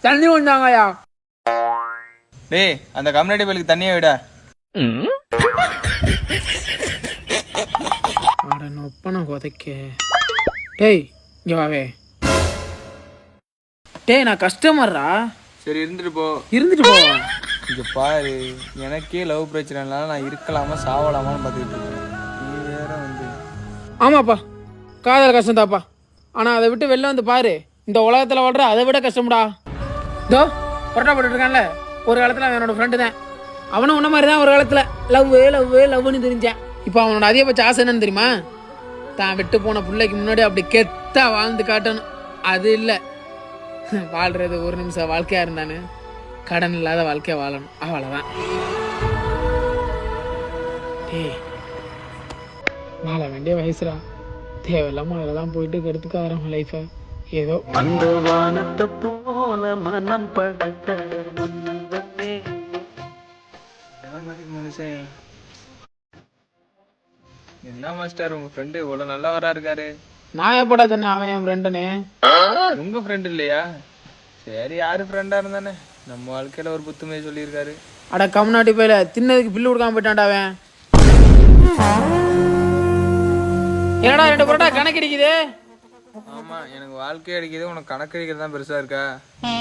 தண்ணி வந்தாங்கயா. டேய் அந்த கம்யூனிட்டி பயிலுக்கு தண்ணியை விட. அட நொப்பன கொதைக்க. டேய் இங்க வாவே. டேய் நான் கஸ்டமர்ரா. சரி இருந்துட்டு போ. இருந்துட்டு போ. இங்க பாரு, எனக்கே லவ் பிரச்சனைனால நான் இருக்கலாமா சாவலாமான்னு பார்த்துக்கிட்டு இருக்கேன். நீ வேற வந்து. ஆமாப்பா, காதல் கஷ்டம்தாப்பா. ஆனால் அதை விட்டு வெளில வந்து பாரு, இந்த உலகத்தில் வாழ்ற அதை விட கஷ்டம்டா. இதோ பொரோட்டா போட்டுட்டு இருக்கான்ல, ஒரு காலத்தில் அவன் என்னோட ஃப்ரெண்டு தான். அவனும் உன்ன மாதிரி தான் ஒரு காலத்தில் லவ்னு தெரிஞ்சான். இப்போ அவனோட அதிகபட்ச ஆசை என்னன்னு தெரியுமா? தான் விட்டு போன பிள்ளைக்கு முன்னாடி அப்படி கெத்தா வாழ்ந்து காட்டணும். அது இல்லை, வாழ்றது ஒரு நிமிஷம் வாழ்க்கையாக இருந்தானு கடன் இல்லாத வாழ்க்கையை வாழணும், அவ்வளோதான். ஏய் வாழ வேண்டிய வயசுடா, தேவையில்லாம அதெல்லாம் போயிட்டு கெடுத்துக்க வரோம் லைஃபை. ஏதோ அந்த வானத்தை போல மனம் படைத்த மனுஷன் என்ன மாஸ்டர் உங்க ஃப்ரெண்டு இவ்வளவு நல்லவரா இருக்காரு? நான் எப்படா தானே அவன் என் ஃப்ரெண்டுனே. உங்க ஃப்ரெண்ட் இல்லையா? சரி யாரு ஃப்ரெண்டா இருந்தானே, நம்ம வாழ்க்கையில ஒரு புத்துமையை சொல்லியிருக்காரு. அட கம்நாட்டி போயில தின்னதுக்கு பில்லு கொடுக்காம போயிட்டான்டா அவன். என்னடா 2 பரோட்டா கணக்கு அடிக்குது? ஆமா, எனக்கு வாழ்க்கை அடிக்குது, உனக்கு கணக்கு அடிக்கிறது தான் பெருசா இருக்கா?